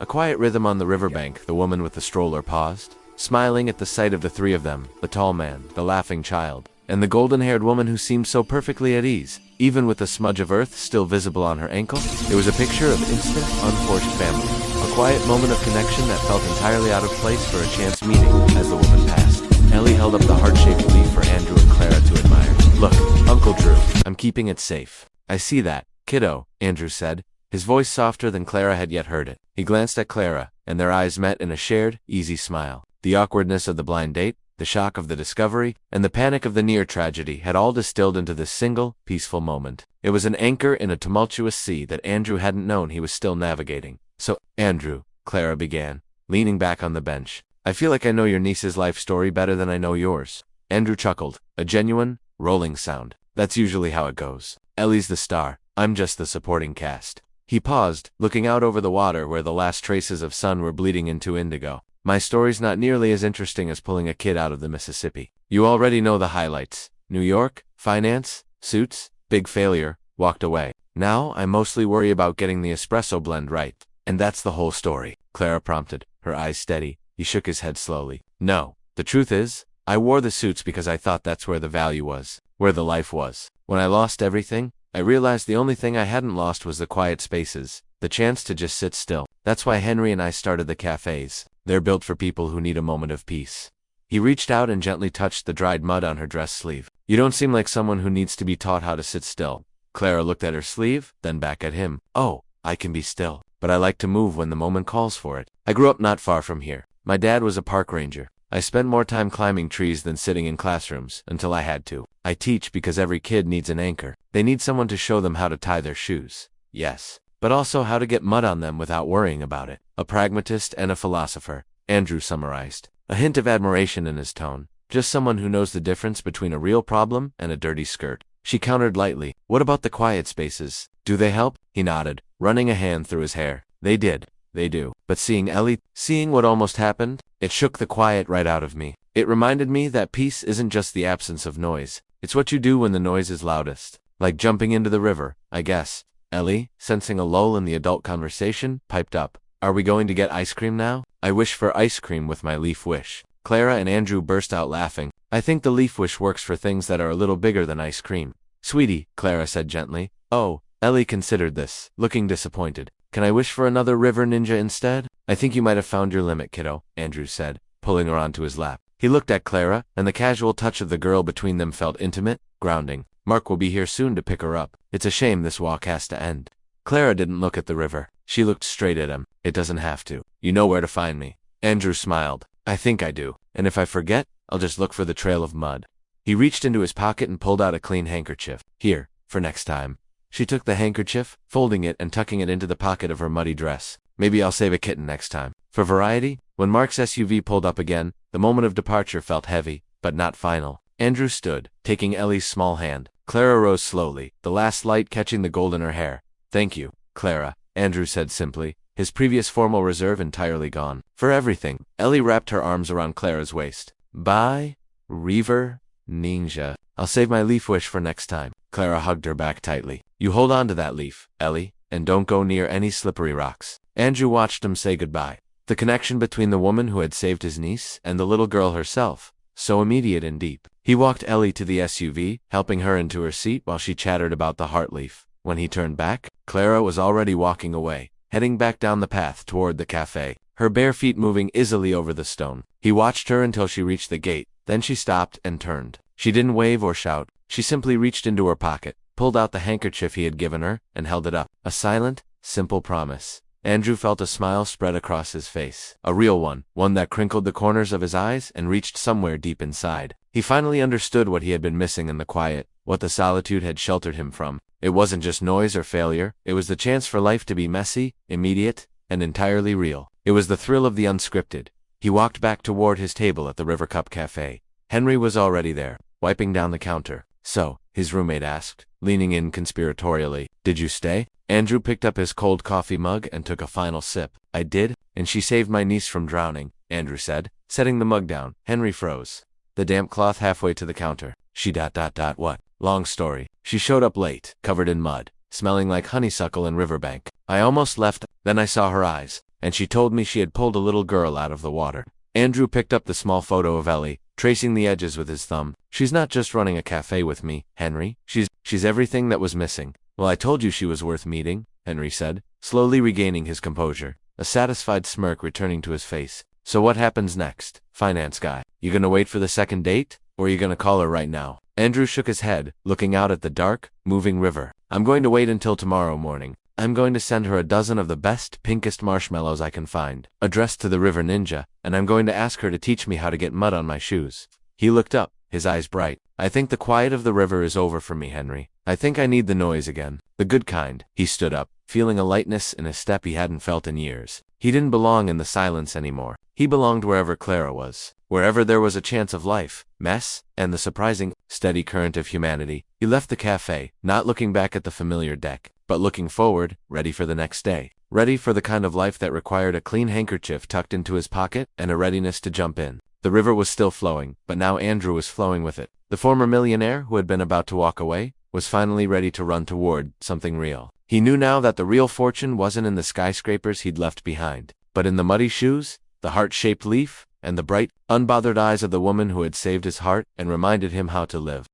A quiet rhythm on the riverbank. The woman with the stroller paused, smiling at the sight of the three of them, the tall man, the laughing child, and the golden-haired woman who seemed so perfectly at ease, even with the smudge of earth still visible on her ankle. It was a picture of instant, unforced family. A quiet moment of connection that felt entirely out of place for a chance meeting. As the woman passed, Ellie held up the heart-shaped leaf for Andrew and Clara to admire. "Look, Uncle Drew, I'm keeping it safe." "I see that, kiddo," Andrew said, his voice softer than Clara had yet heard it. He glanced at Clara, and their eyes met in a shared, easy smile. The awkwardness of the blind date, the shock of the discovery, and the panic of the near tragedy had all distilled into this single, peaceful moment. It was an anchor in a tumultuous sea that Andrew hadn't known he was still navigating. "So, Andrew," Clara began, leaning back on the bench, "I feel like I know your niece's life story better than I know yours." Andrew chuckled, a genuine, rolling sound. "That's usually how it goes. Ellie's the star, I'm just the supporting cast." He paused, looking out over the water where the last traces of sun were bleeding into indigo. "My story's not nearly as interesting as pulling a kid out of the Mississippi. You already know the highlights. New York, finance, suits, big failure, walked away. Now I mostly worry about getting the espresso blend right. And that's the whole story," Clara prompted, her eyes steady. He shook his head slowly. "No, the truth is, I wore the suits because I thought that's where the value was, where the life was. When I lost everything, I realized the only thing I hadn't lost was the quiet spaces, the chance to just sit still. That's why Henry and I started the cafes. They're built for people who need a moment of peace." He reached out and gently touched the dried mud on her dress sleeve. "You don't seem like someone who needs to be taught how to sit still." Clara looked at her sleeve, then back at him. "Oh, I can be still, but I like to move when the moment calls for it. I grew up not far from here. My dad was a park ranger. I spent more time climbing trees than sitting in classrooms, until I had to. I teach because every kid needs an anchor. They need someone to show them how to tie their shoes. Yes, but also how to get mud on them without worrying about it. A pragmatist and a philosopher," Andrew summarized, a hint of admiration in his tone. "Just someone who knows the difference between a real problem and a dirty skirt." She countered lightly. "What about the quiet spaces? Do they help?" He nodded, running a hand through his hair. "They did. They do. But seeing what almost happened, it shook the quiet right out of me. It reminded me that peace isn't just the absence of noise. It's what you do when the noise is loudest. Like jumping into the river, I guess." Ellie, sensing a lull in the adult conversation, piped up. "Are we going to get ice cream now? I wish for ice cream with my leaf wish." Clara and Andrew burst out laughing. "I think the leaf wish works for things that are a little bigger than ice cream." "Sweetie," Clara said gently. "Oh," Ellie considered this, looking disappointed. "Can I wish for another river ninja instead?" "I think you might have found your limit, kiddo," Andrew said, pulling her onto his lap. He looked at Clara, and the casual touch of the girl between them felt intimate, grounding. "Mark will be here soon to pick her up. It's a shame this walk has to end." Clara didn't look at the river. She looked straight at him. "It doesn't have to. You know where to find me." Andrew smiled. "I think I do. And if I forget, I'll just look for the trail of mud." He reached into his pocket and pulled out a clean handkerchief. "Here, for next time." She took the handkerchief, folding it and tucking it into the pocket of her muddy dress. "Maybe I'll save a kitten next time." For variety, when Mark's SUV pulled up again, the moment of departure felt heavy, but not final. Andrew stood, taking Ellie's small hand. Clara rose slowly, the last light catching the gold in her hair. "Thank you, Clara," Andrew said simply, his previous formal reserve entirely gone. "For everything." Ellie wrapped her arms around Clara's waist. "Bye, Reaver Ninja. I'll save my leaf wish for next time." Clara hugged her back tightly. "You hold on to that leaf, Ellie, and don't go near any slippery rocks." Andrew watched him say goodbye. The connection between the woman who had saved his niece and the little girl herself, so immediate and deep. He walked Ellie to the SUV, helping her into her seat while she chattered about the heart leaf. When he turned back, Clara was already walking away, heading back down the path toward the cafe, her bare feet moving easily over the stone. He watched her until she reached the gate, then she stopped and turned. She didn't wave or shout. She simply reached into her pocket, pulled out the handkerchief he had given her, and held it up. A silent, simple promise. Andrew felt a smile spread across his face. A real one that crinkled the corners of his eyes and reached somewhere deep inside. He finally understood what he had been missing in the quiet, what the solitude had sheltered him from. It wasn't just noise or failure, it was the chance for life to be messy, immediate, and entirely real. It was the thrill of the unscripted. He walked back toward his table at the River Cup Cafe. Henry was already there, wiping down the counter. "So," his roommate asked, leaning in conspiratorially, "did you stay?" Andrew picked up his cold coffee mug and took a final sip. "I did, and she saved my niece from drowning," Andrew said, setting the mug down. Henry froze. The damp cloth halfway to the counter. She ... what? Long story. She showed up late, covered in mud, smelling like honeysuckle and riverbank. I almost left, then I saw her eyes, and she told me she had pulled a little girl out of the water. Andrew picked up the small photo of Ellie, tracing the edges with his thumb. She's not just running a cafe with me, Henry. She's everything that was missing. Well, I told you she was worth meeting, Henry said, slowly regaining his composure, a satisfied smirk returning to his face. So what happens next, finance guy? You gonna wait for the second date, or you gonna call her right now? Andrew shook his head, looking out at the dark, moving river. I'm going to wait until tomorrow morning. I'm going to send her a dozen of the best, pinkest marshmallows I can find, addressed to the river ninja, and I'm going to ask her to teach me how to get mud on my shoes. He looked up, his eyes bright. I think the quiet of the river is over for me, Henry. I think I need the noise again. The good kind. He stood up, feeling a lightness in his step he hadn't felt in years. He didn't belong in the silence anymore. He belonged wherever Clara was. Wherever there was a chance of life, mess, and the surprising, steady current of humanity. He left the cafe, not looking back at the familiar deck, but looking forward, ready for the next day. Ready for the kind of life that required a clean handkerchief tucked into his pocket and a readiness to jump in. The river was still flowing, but now Andrew was flowing with it. The former millionaire, who had been about to walk away, was finally ready to run toward something real. He knew now that the real fortune wasn't in the skyscrapers he'd left behind, but in the muddy shoes, the heart-shaped leaf, and the bright, unbothered eyes of the woman who had saved his heart and reminded him how to live.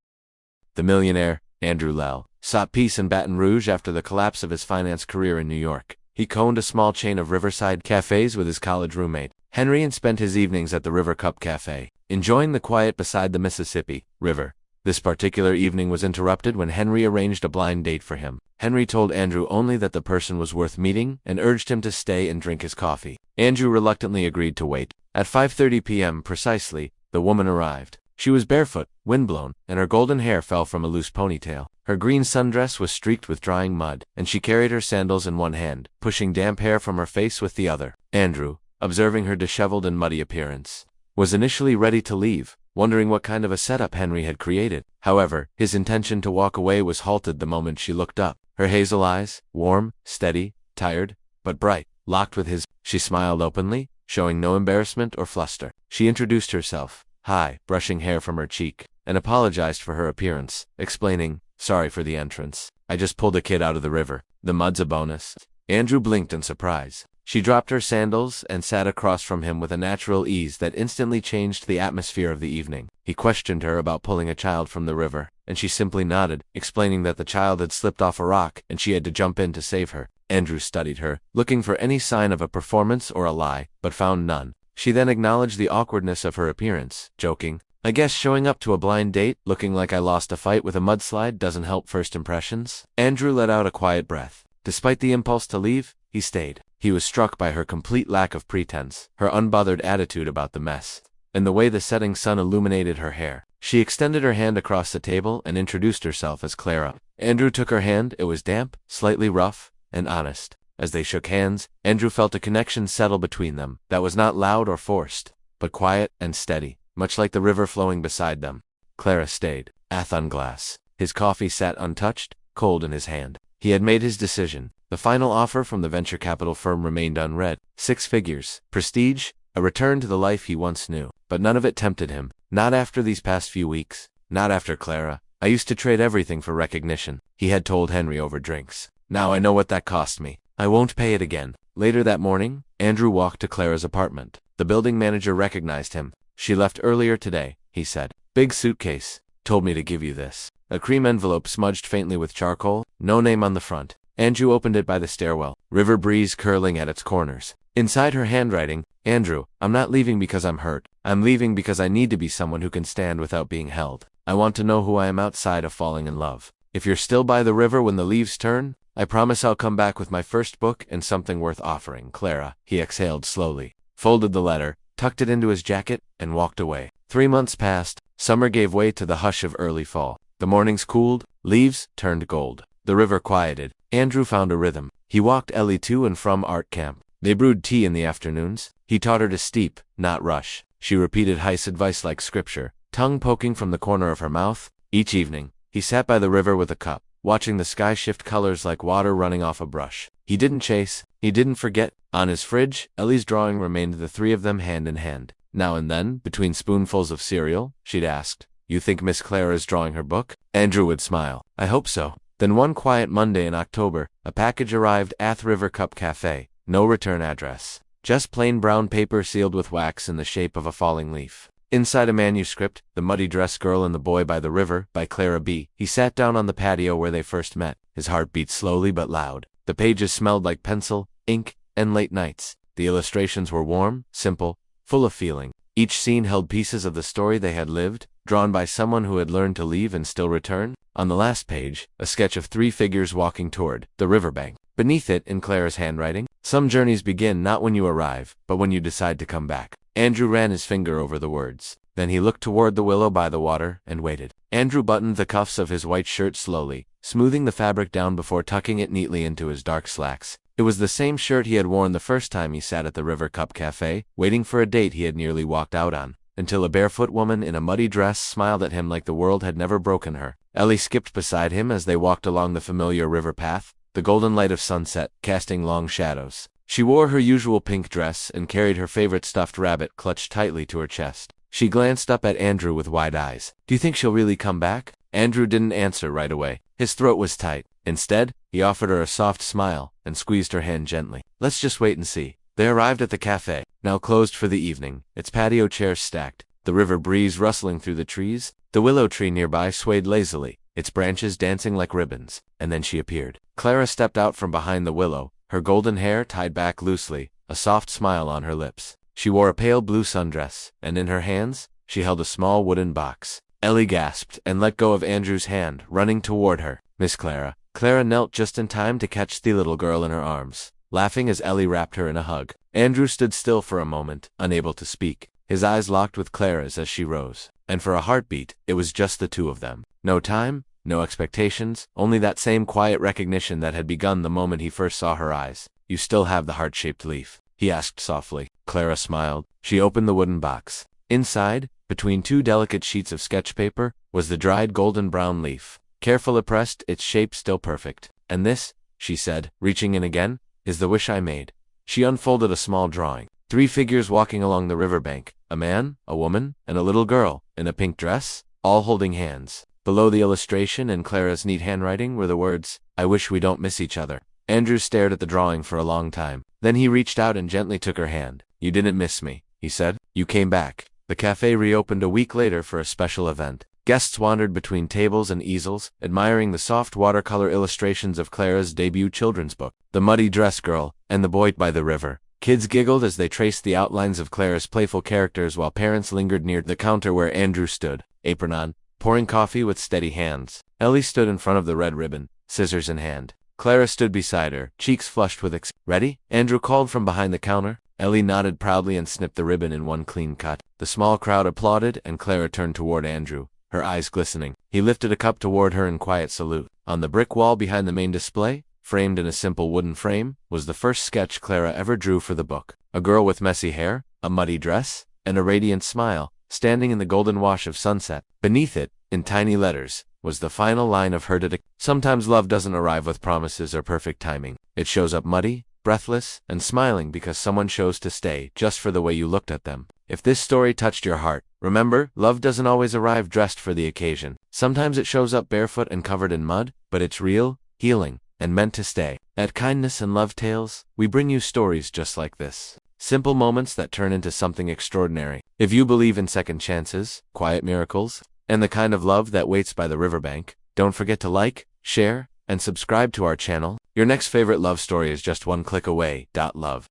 The millionaire, Andrew Lell, sought peace in Baton Rouge after the collapse of his finance career in New York. He owned a small chain of riverside cafes with his college roommate, Henry, and spent his evenings at the River Cup Cafe, enjoying the quiet beside the Mississippi River. This particular evening was interrupted when Henry arranged a blind date for him. Henry told Andrew only that the person was worth meeting and urged him to stay and drink his coffee. Andrew reluctantly agreed to wait. At 5:30 p.m. precisely, the woman arrived. She was barefoot, windblown, and her golden hair fell from a loose ponytail. Her green sundress was streaked with drying mud, and she carried her sandals in one hand, pushing damp hair from her face with the other. Andrew, observing her disheveled and muddy appearance, was initially ready to leave, wondering what kind of a setup Henry had created. However, his intention to walk away was halted the moment she looked up. Her hazel eyes, warm, steady, tired, but bright, locked with his. She smiled openly, showing no embarrassment or fluster. She introduced herself, hi, brushing hair from her cheek, and apologized for her appearance, explaining, sorry for the entrance. I just pulled a kid out of the river. The mud's a bonus. Andrew blinked in surprise. She dropped her sandals and sat across from him with a natural ease that instantly changed the atmosphere of the evening. He questioned her about pulling a child from the river, and she simply nodded, explaining that the child had slipped off a rock and she had to jump in to save her. Andrew studied her, looking for any sign of a performance or a lie, but found none. She then acknowledged the awkwardness of her appearance, joking, I guess showing up to a blind date looking like I lost a fight with a mudslide doesn't help first impressions. Andrew let out a quiet breath. Despite the impulse to leave, he stayed. He was struck by her complete lack of pretense, her unbothered attitude about the mess, and the way the setting sun illuminated her hair. She extended her hand across the table and introduced herself as Clara. Andrew took her hand. It was damp, slightly rough, and honest. As they shook hands, Andrew felt a connection settle between them that was not loud or forced, but quiet and steady, much like the river flowing beside them. Clara stayed, Athon glass. His coffee sat untouched, cold in his hand. He had made his decision. The final offer from the venture capital firm remained unread. 6 figures, prestige, a return to the life he once knew. But none of it tempted him. Not after these past few weeks. Not after Clara. I used to trade everything for recognition, he had told Henry over drinks. Now I know what that cost me. I won't pay it again. Later that morning, Andrew walked to Clara's apartment. The building manager recognized him. She left earlier today, he said. Big suitcase. Told me to give you this. A cream envelope smudged faintly with charcoal, no name on the front. Andrew opened it by the stairwell, river breeze curling at its corners. Inside her handwriting, Andrew, I'm not leaving because I'm hurt. I'm leaving because I need to be someone who can stand without being held. I want to know who I am outside of falling in love. If you're still by the river when the leaves turn, I promise I'll come back with my first book and something worth offering, Clara. He exhaled slowly, folded the letter, tucked it into his jacket, and walked away. 3 months passed. Summer gave way to the hush of early fall. The mornings cooled, leaves turned gold. The river quieted. Andrew found a rhythm. He walked Ellie to and from art camp. They brewed tea in the afternoons. He taught her to steep, not rush. She repeated Heist's advice like scripture, tongue poking from the corner of her mouth. Each evening, he sat by the river with a cup, watching the sky shift colors like water running off a brush. He didn't chase. He didn't forget. On his fridge, Ellie's drawing remained, the 3 of them hand in hand. Now and then, between spoonfuls of cereal, she'd asked, You think Miss Clara is drawing her book? Andrew would smile. I hope so. Then one quiet Monday in October, a package arrived at River Cup Cafe. No return address. just plain brown paper sealed with wax in the shape of a falling leaf. Inside a manuscript, The Muddy Dress Girl and the Boy by the River, by Clara B. He sat down on the patio where they first met. His heart beat slowly but loud. The pages smelled like pencil, ink, and late nights. The illustrations were warm, simple, full of feeling. Each scene held pieces of the story they had lived, drawn by someone who had learned to leave and still return. On the last page, a sketch of 3 figures walking toward the riverbank. Beneath it, in Clara's handwriting, some journeys begin not when you arrive, but when you decide to come back. Andrew ran his finger over the words. Then he looked toward the willow by the water and waited. Andrew buttoned the cuffs of his white shirt slowly, smoothing the fabric down before tucking it neatly into his dark slacks. It was the same shirt he had worn the first time he sat at the River Cup Cafe, waiting for a date he had nearly walked out on, until a barefoot woman in a muddy dress smiled at him like the world had never broken her. Ellie skipped beside him as they walked along the familiar river path, the golden light of sunset casting long shadows. She wore her usual pink dress and carried her favorite stuffed rabbit clutched tightly to her chest. She glanced up at Andrew with wide eyes. "Do you think she'll really come back?" Andrew didn't answer right away. His throat was tight. Instead, he offered her a soft smile and squeezed her hand gently. "Let's just wait and see." They arrived at the cafe, now closed for the evening, its patio chairs stacked, the river breeze rustling through the trees. The willow tree nearby swayed lazily, its branches dancing like ribbons. And then she appeared. Clara stepped out from behind the willow, her golden hair tied back loosely, a soft smile on her lips. She wore a pale blue sundress, and in her hands, she held a small wooden box. Ellie gasped and let go of Andrew's hand, running toward her. "Miss Clara." Clara knelt just in time to catch the little girl in her arms, laughing as Ellie wrapped her in a hug. Andrew stood still for a moment, unable to speak. His eyes locked with Clara's as she rose. And for a heartbeat, it was just the two of them. No time, no expectations, only that same quiet recognition that had begun the moment he first saw her eyes. "You still have the heart-shaped leaf?" he asked softly. Clara smiled. She opened the wooden box. Inside, between 2 delicate sheets of sketch paper, was the dried golden brown leaf. Carefully pressed, its shape still perfect. "And this," she said, reaching in again, "is the wish I made." She unfolded a small drawing. 3 figures walking along the riverbank, a man, a woman, and a little girl, in a pink dress, all holding hands. Below the illustration in Clara's neat handwriting were the words, "I wish we don't miss each other." Andrew stared at the drawing for a long time. Then he reached out and gently took her hand. "You didn't miss me," he said. "You came back." The cafe reopened a week later for a special event. Guests wandered between tables and easels, admiring the soft watercolor illustrations of Clara's debut children's book, The Muddy Dress Girl and the Boy by the River. Kids giggled as they traced the outlines of Clara's playful characters while parents lingered near the counter where Andrew stood, apron on, pouring coffee with steady hands. Ellie stood in front of the red ribbon, scissors in hand. Clara stood beside her, cheeks flushed with "Ready?" Andrew called from behind the counter. Ellie nodded proudly and snipped the ribbon in one clean cut. The small crowd applauded, and Clara turned toward Andrew, her eyes glistening. He lifted a cup toward her in quiet salute. On the brick wall behind the main display, framed in a simple wooden frame, was the first sketch Clara ever drew for the book. A girl with messy hair, a muddy dress, and a radiant smile, standing in the golden wash of sunset. Beneath it, in tiny letters, was the final line of her dedication. "Sometimes love doesn't arrive with promises or perfect timing. It shows up muddy, breathless, and smiling because someone chose to stay just for the way you looked at them." If this story touched your heart, remember, love doesn't always arrive dressed for the occasion. Sometimes it shows up barefoot and covered in mud, but it's real, healing, and meant to stay. At Kindness and Love Tales, we bring you stories just like this. Simple moments that turn into something extraordinary. If you believe in second chances, quiet miracles, and the kind of love that waits by the riverbank, don't forget to like, share, and subscribe to our channel. Your next favorite love story is just one click away. Love.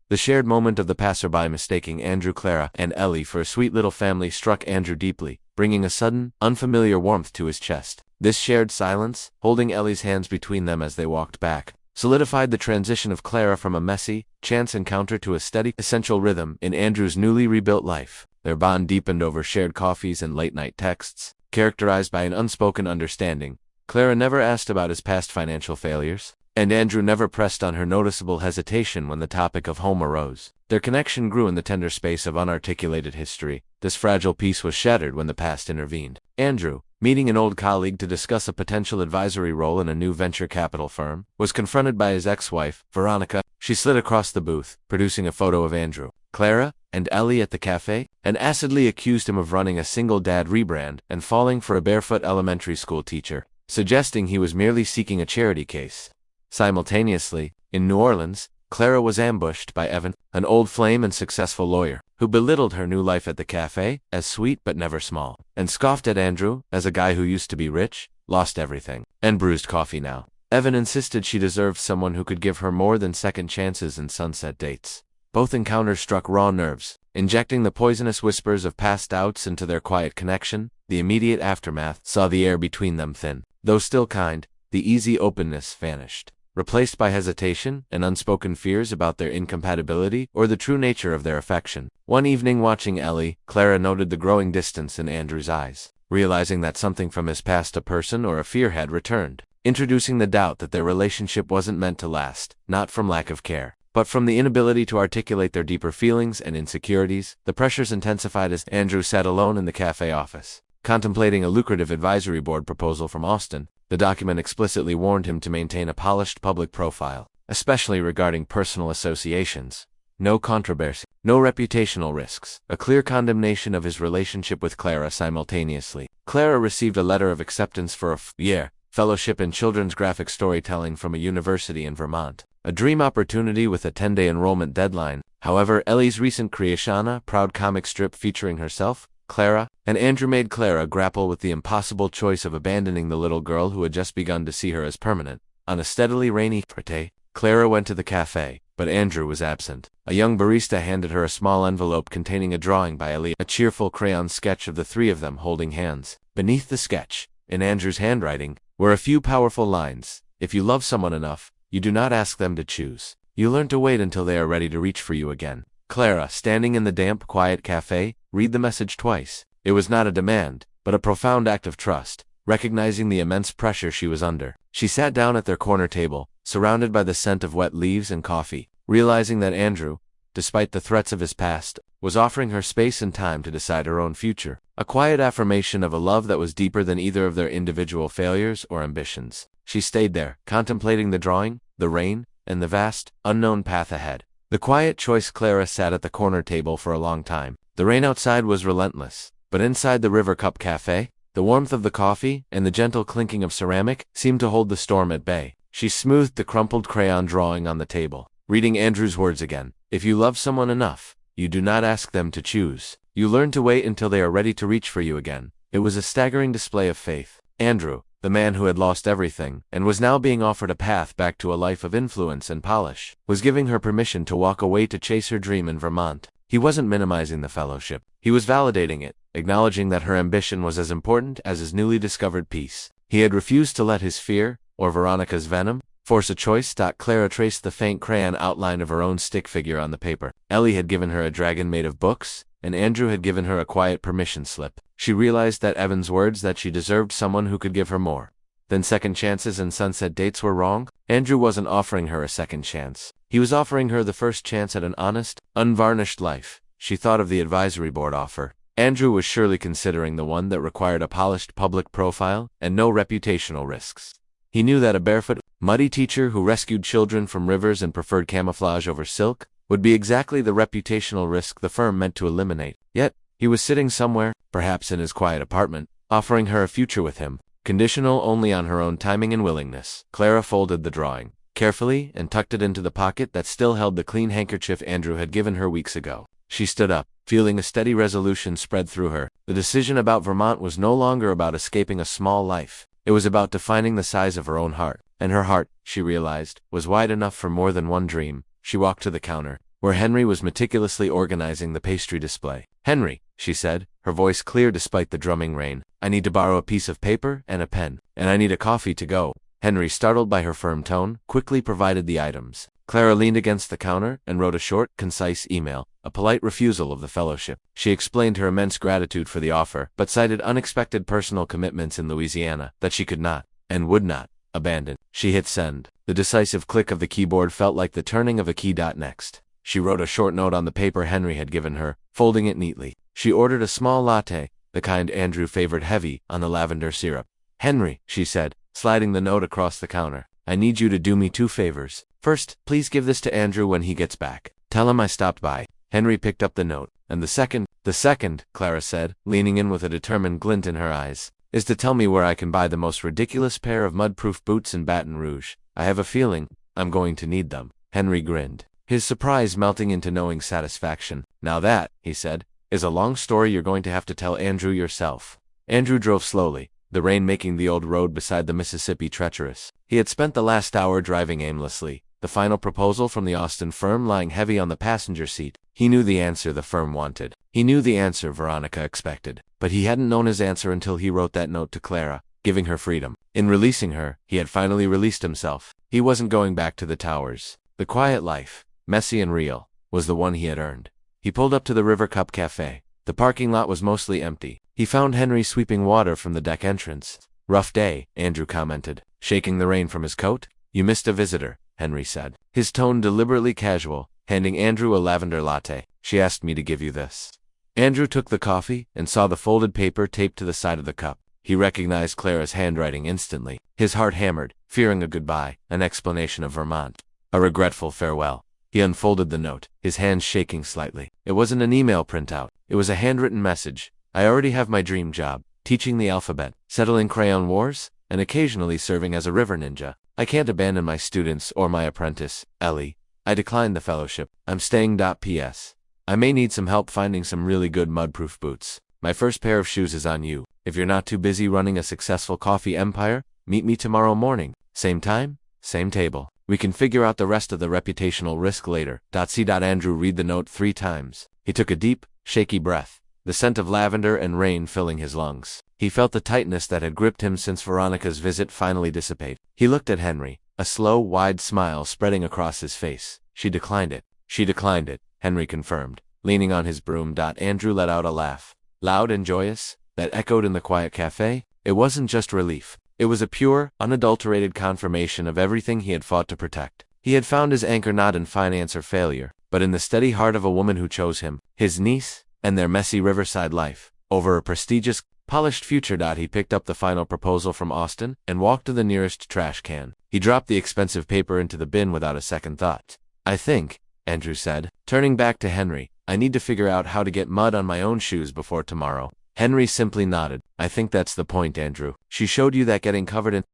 The shared moment of the passerby mistaking Andrew, Clara, and Ellie for a sweet little family struck Andrew deeply, bringing a sudden, unfamiliar warmth to his chest. This shared silence, holding Ellie's hands between them as they walked back, solidified the transition of Clara from a messy, chance encounter to a steady, essential rhythm in Andrew's newly rebuilt life. Their bond deepened over shared coffees and late-night texts, characterized by an unspoken understanding. Clara never asked about his past financial failures, and Andrew never pressed on her noticeable hesitation when the topic of home arose. Their connection grew in the tender space of unarticulated history. This fragile peace was shattered when the past intervened. Andrew, meeting an old colleague to discuss a potential advisory role in a new venture capital firm, was confronted by his ex-wife, Veronica. She slid across the booth, producing a photo of Andrew, Clara, and Ellie at the cafe, and acidly accused him of running a single dad rebrand and falling for a barefoot elementary school teacher, suggesting he was merely seeking a charity case. Simultaneously, in New Orleans, Clara was ambushed by Evan, an old flame and successful lawyer, who belittled her new life at the cafe as sweet but never small, and scoffed at Andrew as a guy who used to be rich, lost everything, and bruised coffee now. Evan insisted she deserved someone who could give her more than second chances and sunset dates. Both encounters struck raw nerves, injecting the poisonous whispers of past doubts into their quiet connection. The immediate aftermath saw the air between them thin. Though still kind, the easy openness vanished, replaced by hesitation and unspoken fears about their incompatibility or the true nature of their affection. One evening watching Ellie, Clara noted the growing distance in Andrew's eyes, realizing that something from his past, a person or a fear, had returned, introducing the doubt that their relationship wasn't meant to last, not from lack of care, but from the inability to articulate their deeper feelings and insecurities. The pressures intensified as Andrew sat alone in the cafe office, contemplating a lucrative advisory board proposal from Austin. The document explicitly warned him to maintain a polished public profile, especially regarding personal associations. No controversy, no reputational risks, a clear condemnation of his relationship with Clara simultaneously. Clara received a letter of acceptance for a year fellowship in children's graphic storytelling from a university in Vermont, a dream opportunity with a 10-day enrollment deadline. However, Ellie's recent creation, a proud comic strip featuring herself, Clara, and Andrew, made Clara grapple with the impossible choice of abandoning the little girl who had just begun to see her as permanent. On a steadily rainy day, Clara went to the cafe, but Andrew was absent. A young barista handed her a small envelope containing a drawing by Ellie, a cheerful crayon sketch of the three of them holding hands. Beneath the sketch, in Andrew's handwriting, were a few powerful lines. If you love someone enough, you do not ask them to choose. You learn to wait until they are ready to reach for you again. Clara, standing in the damp, quiet cafe, read the message twice. It was not a demand, but a profound act of trust. Recognizing the immense pressure she was under, she sat down at their corner table, surrounded by the scent of wet leaves and coffee, realizing that Andrew, despite the threats of his past, was offering her space and time to decide her own future. A quiet affirmation of a love that was deeper than either of their individual failures or ambitions. She stayed there, contemplating the drawing, the rain, and the vast, unknown path ahead. The quiet choice. Clara sat at the corner table for a long time. The rain outside was relentless, but inside the River Cup Cafe, the warmth of the coffee and the gentle clinking of ceramic seemed to hold the storm at bay. She smoothed the crumpled crayon drawing on the table, reading Andrew's words again. If you love someone enough, you do not ask them to choose. You learn to wait until they are ready to reach for you again. It was a staggering display of faith. Andrew, the man who had lost everything and was now being offered a path back to a life of influence and polish, was giving her permission to walk away to chase her dream in Vermont. He wasn't minimizing the fellowship. He was validating it, acknowledging that her ambition was as important as his newly discovered peace. He had refused to let his fear, or Veronica's venom, force a choice. Clara traced the faint crayon outline of her own stick figure on the paper. Ellie had given her a dragon made of books, and Andrew had given her a quiet permission slip. She realized that Evan's words that she deserved someone who could give her more than second chances and sunset dates were wrong. Andrew wasn't offering her a second chance. He was offering her the first chance at an honest, unvarnished life. She thought of the advisory board offer. Andrew was surely considering the one that required a polished public profile and no reputational risks. He knew that a barefoot, muddy teacher who rescued children from rivers and preferred camouflage over silk would be exactly the reputational risk the firm meant to eliminate. Yet, he was sitting somewhere, perhaps in his quiet apartment, offering her a future with him, conditional only on her own timing and willingness. Clara folded the drawing carefully and tucked it into the pocket that still held the clean handkerchief Andrew had given her weeks ago. She stood up, feeling a steady resolution spread through her. The decision about Vermont was no longer about escaping a small life. It was about defining the size of her own heart. And her heart, she realized, was wide enough for more than one dream. She walked to the counter, where Henry was meticulously organizing the pastry display. "Henry," she said, her voice clear despite the drumming rain, "I need to borrow a piece of paper and a pen, and I need a coffee to go." Henry, startled by her firm tone, quickly provided the items. Clara leaned against the counter and wrote a short, concise email, a polite refusal of the fellowship. She explained her immense gratitude for the offer, but cited unexpected personal commitments in Louisiana that she could not, and would not, abandon. She hit send. The decisive click of the keyboard felt like the turning of a key. Next, she wrote a short note on the paper Henry had given her, folding it neatly. She ordered a small latte, the kind Andrew favored, heavy on the lavender syrup. "Henry," she said, sliding the note across the counter, "I need you to do me 2 favors. First, please give this to Andrew when he gets back. Tell him I stopped by." Henry picked up the note. "And the second," Clara said, leaning in with a determined glint in her eyes, "is to tell me where I can buy the most ridiculous pair of mud-proof boots in Baton Rouge. I have a feeling I'm going to need them." Henry grinned, his surprise melting into knowing satisfaction. Now that, he said, is a long story you're going to have to tell Andrew yourself. Andrew drove slowly, the rain making the old road beside the Mississippi treacherous. He had spent the last hour driving aimlessly, the final proposal from the Austin firm lying heavy on the passenger seat. He knew the answer the firm wanted. He knew the answer Veronica expected. But he hadn't known his answer until he wrote that note to Clara, giving her freedom. In releasing her, he had finally released himself. He wasn't going back to the towers. The quiet life, messy and real, was the one he had earned. He pulled up to the River Cup Cafe. The parking lot was mostly empty. He found Henry sweeping water from the deck entrance. "Rough day," Andrew commented, shaking the rain from his coat. "You missed a visitor," Henry said, his tone deliberately casual, handing Andrew a lavender latte. "She asked me to give you this." Andrew took the coffee and saw the folded paper taped to the side of the cup. He recognized Clara's handwriting instantly. His heart hammered, fearing a goodbye, an explanation of Vermont, a regretful farewell. He unfolded the note, his hands shaking slightly. It wasn't an email printout. It was a handwritten message. "I already have my dream job, teaching the alphabet, settling crayon wars, and occasionally serving as a river ninja. I can't abandon my students or my apprentice, Ellie. I declined the fellowship. I'm staying. P.S. I may need some help finding some really good mud-proof boots. My first pair of shoes is on you. If you're not too busy running a successful coffee empire, meet me tomorrow morning. Same time, same table. We can figure out the rest of the reputational risk later." Andrew read the note 3 times. He took a deep, shaky breath, the scent of lavender and rain filling his lungs. He felt the tightness that had gripped him since Veronica's visit finally dissipate. He looked at Henry, a slow, wide smile spreading across his face. "She declined it." "She declined it," Henry confirmed, leaning on his broom. Andrew let out a laugh, loud and joyous, that echoed in the quiet cafe. It wasn't just relief. It was a pure, unadulterated confirmation of everything he had fought to protect. He had found his anchor not in finance or failure, but in the steady heart of a woman who chose him, his niece, and their messy riverside life, over a prestigious, polished future. He picked up the final proposal from Austin and walked to the nearest trash can. He dropped the expensive paper into the bin without a second thought. "I think," Andrew said, turning back to Henry, "I need to figure out how to get mud on my own shoes before tomorrow." Henry simply nodded. "I think that's the point, Andrew. She showed you that getting covered in